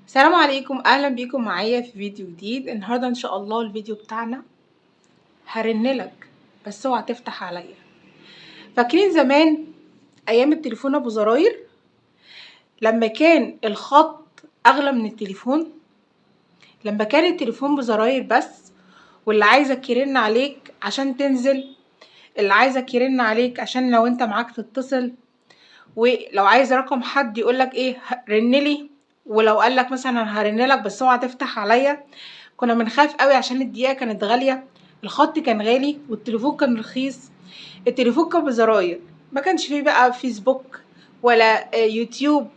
السلام عليكم، اهلا بيكم معايا في فيديو جديد. النهارده ان شاء الله الفيديو بتاعنا هرنلك بس اوعى تفتح عليا. فاكرين زمان ايام التليفون ابو زراير لما كان الخط اغلى من التليفون، لما كان التليفون بزراير بس، واللي عايزك يرن عليك عشان تنزل، اللي عايزك يرن عليك عشان لو انت معاك تتصل، ولو عايز رقم حد يقولك ايه رنلي، ولو قالك مثلا هرنلك بس اوعى تفتح عليا. كنا بنخاف قوي عشان الدقيقة كانت غالية، الخط كان غالي والتليفون كان رخيص. التليفون كان بزراير، ما كانش فيه بقى فيسبوك ولا يوتيوب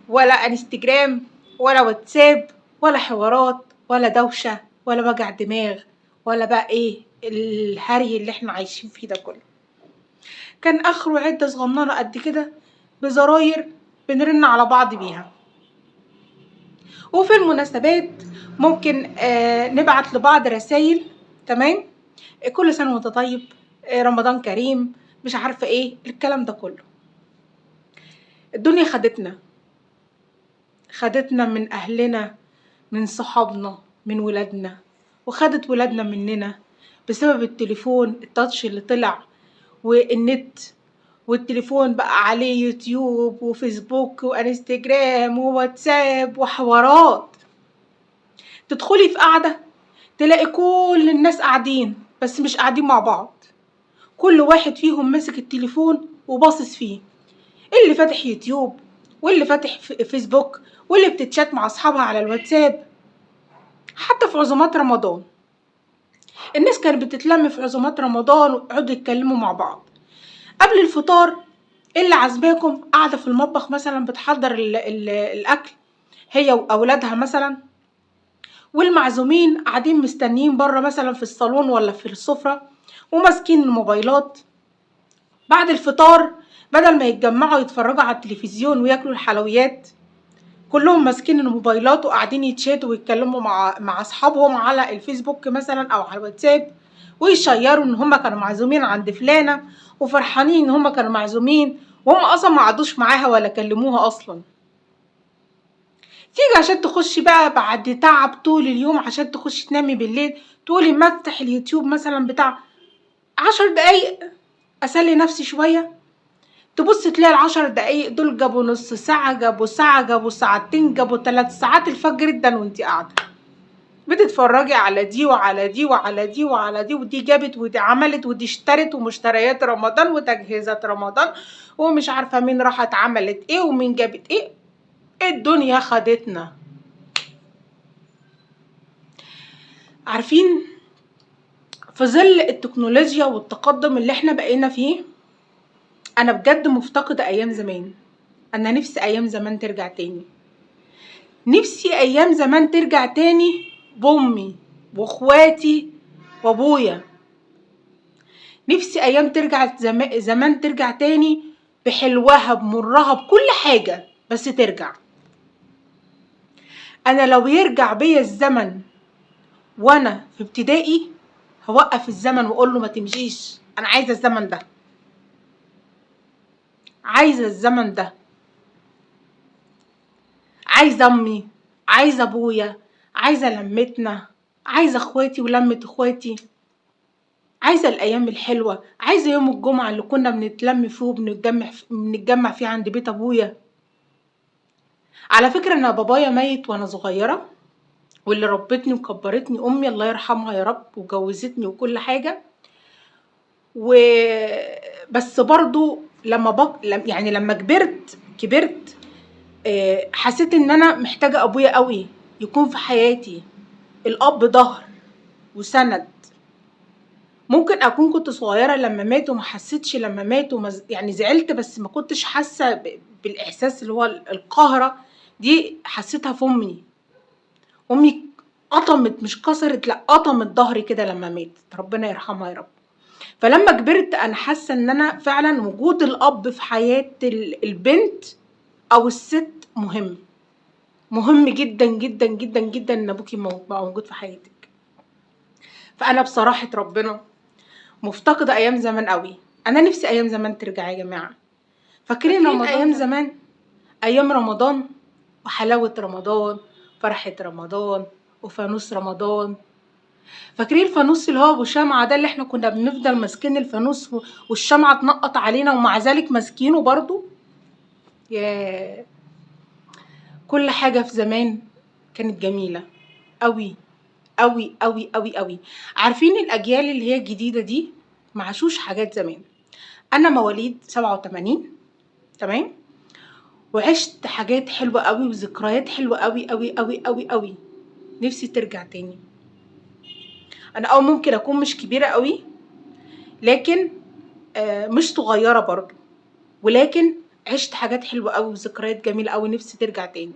ولا انستجرام ولا واتساب ولا حوارات ولا دوشة ولا وجع دماغ ولا بقى ايه الهري اللي احنا عايشين فيه ده كله. كان اخره عدة صغننة قد كده بزراير بنرن على بعض بيها، وفي المناسبات ممكن نبعت لبعض رسائل. تمام، كل سنة وانت طيب، رمضان كريم، مش عارفة ايه الكلام ده كله. الدنيا خدتنا من اهلنا، من صحابنا، من ولادنا، وخدت ولادنا مننا بسبب التليفون التاتش اللي طلع والنت. والتليفون بقى عليه يوتيوب وفيسبوك وانستجرام وواتساب وحوارات. تدخلي في قعدة تلاقي كل الناس قاعدين بس مش قاعدين مع بعض، كل واحد فيهم ماسك التليفون وباصص فيه، اللي فاتح يوتيوب واللي فاتح فيسبوك واللي بتتشات مع اصحابها على الواتساب. حتى في عزومات رمضان الناس كانت بتتلم في عزومات رمضان ويقعدوا يتكلموا مع بعض قبل الفطار. اللي عازباكم قاعده في المطبخ مثلا بتحضر الاكل هي واولادها مثلا، والمعزومين قاعدين مستنيين بره مثلا في الصالون ولا في السفره وماسكين الموبايلات. بعد الفطار بدل ما يتجمعوا يتفرجوا على التلفزيون وياكلوا الحلويات، كلهم ماسكين الموبايلات وقاعدين يتشاتوا ويتكلموا مع اصحابهم على الفيسبوك مثلا او على الواتساب، ويشيروا ان هم كانوا معزومين عند فلانه وفرحانين ان هم كانوا معزومين وهم اصلا ما قعدوش معاها ولا كلموها اصلا. تيجي عشان تخشي بقى بعد تعب طول اليوم عشان تخشي تنامي بالليل، تقولي ما افتح اليوتيوب مثلا بتاع 10 دقايق اسلي نفسي شويه. تبص تلاقي ال10 دقايق دول جابوا نص ساعة، جابوا ساعة، جابوا ساعتين، جابوا 3 ساعات. الفجر جدا وانتي قاعدة بتتفرجي على دي وعلى دي وعلى دي وعلى دي، ودي جابت ودي عملت ودي اشترت ومشتريات رمضان وتجهيزات رمضان ومش عارفة مين راحت عملت ايه ومين جابت ايه. الدنيا خدتنا. عارفين في ظل التكنولوجيا والتقدم اللي احنا بقينا فيه، انا بجد مفتقدة ايام زمان. انا نفسي ايام زمان ترجع تاني، نفسي ايام زمان ترجع تاني بامي واخواتي وابويا. نفسي ايام ترجع زمان ترجع تاني بحلوها بمرها بكل حاجة، بس ترجع. انا لو يرجع بيا الزمن وانا في ابتدائي هوقف الزمن واقول له ما تمشيش، انا عايزة الزمن ده، عايزة الزمن ده، عايزة امي، عايزة ابويا، عايزة لمتنا، عايزة اخواتي ولمة اخواتي، عايزة الأيام الحلوة، عايزة يوم الجمعة اللي كنا بنتلم فيه وبنتجمع فيه عند بيت أبويا. على فكرة أنا بابايا ميت وأنا صغيرة، واللي ربتني وكبرتني أمي الله يرحمها يا رب وجوزتني وكل حاجة. بس برضو لما كبرت حسيت إن أنا محتاجة أبويا قوي يكون في حياتي، الأب ظهر وسند. ممكن اكون كنت صغيره لما مات وما حسيتش لما مات يعني زعلت بس ما كنتش حاسه بالاحساس اللي هو القهره دي. حسيتها في امي قطمت، مش كسرت، لا قطمت ظهري كده لما مات، ربنا يرحمها يا رب. فلما كبرت انا حاسه ان انا فعلا وجود الاب في حياه البنت او الست مهم جدا جدا جدا جدا ان ابوكي موجود في حياتك. فانا بصراحه ربنا مفتقدة أيام زمان قوي. أنا نفسي أيام زمان ترجع يا جماعة. فاكرين رمضان أيام زمان؟ أيام رمضان وحلاوة رمضان فرحة رمضان وفانوس رمضان. فاكرين الفانوس اللي هو ابو شمعة ده، اللي احنا كنا بنفضل ماسكين الفانوس والشمعة تنقط علينا ومع ذلك ماسكينه برضو؟ يا كل حاجة في زمان كانت جميلة قوي قوي قوي قوي قوي. عارفين الاجيال اللي هي الجديدة دي معاشوش حاجات زمان. انا مواليد 87 تمام، وعشت حاجات حلوة قوي وذكريات حلوة قوي قوي قوي قوي قوي، نفسي ترجع تاني. انا ممكن اكون مش كبيرة قوي، لكن مش صغيرة برضو، ولكن عشت حاجات حلوة قوي وذكريات جميلة قوي، نفسي ترجع تاني.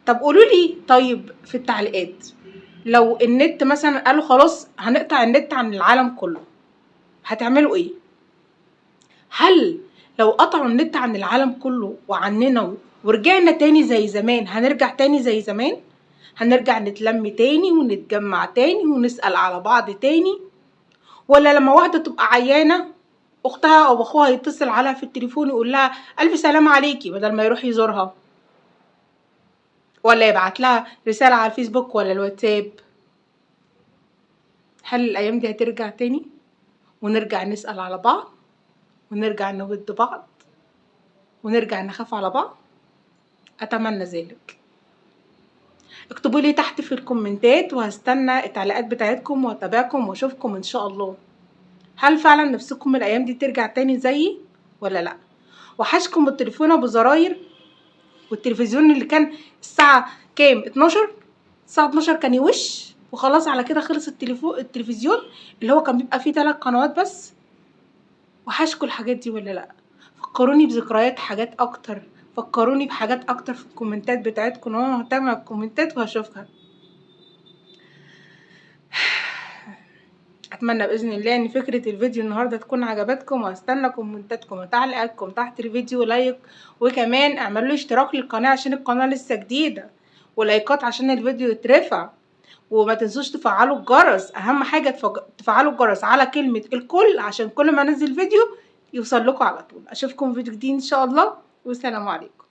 طب قولوا لي طيب في التعليقات، لو النت مثلا قالوا خلاص هنقطع النت عن العالم كله، هتعملوا ايه؟ هل لو قطعوا النت عن العالم كله وعننا ورجعنا تاني زي زمان، هنرجع تاني زي زمان؟ هنرجع نتلم تاني ونتجمع تاني ونسأل على بعض تاني؟ ولا لما واحدة تبقى عيانة اختها او اخوها يتصل عليها في التليفون يقول لها الف سلام عليكي بدل ما يروح يزورها، ولا يبعت لها رسالة على الفيسبوك ولا الواتساب؟ هل الايام دي هترجع تاني ونرجع نسأل على بعض ونرجع نود بعض ونرجع نخاف على بعض؟ اتمنى ذلك. اكتبوا لي تحت في الكومنتات وهستنى التعليقات بتاعتكم واتابعكم واشوفكم ان شاء الله. هل فعلا نفسكم الايام دي ترجع تاني زيي ولا لا؟ وحشكم التليفون ابو زراير والتلفزيون اللي كان الساعة كام؟ 12؟ الساعة 12 كان يوش وخلاص على كده خلص التلفزيون اللي هو كان بيبقى فيه 3 قنوات بس. وحشكوا الحاجات دي ولا لا؟ فكروني بذكريات حاجات اكتر، فكروني بحاجات اكتر في الكومنتات بتاعتكم، وانا هتابع الكومنتات وهشوفها. اتمنى باذن الله ان فكره الفيديو النهارده تكون عجبتكم، وهستنى كومنتاتكم وتعليقاتكم تحت الفيديو، لايك، وكمان اعملوا لي اشتراك للقناه عشان القناه لسه جديده، ولايكات عشان الفيديو يترفع، وما تنسوش تفعلوا الجرس. اهم حاجه تفعلوا الجرس على كلمه الكل عشان كل ما انزل فيديو يوصل لكم على طول. اشوفكم في فيديو جديد ان شاء الله، والسلام عليكم.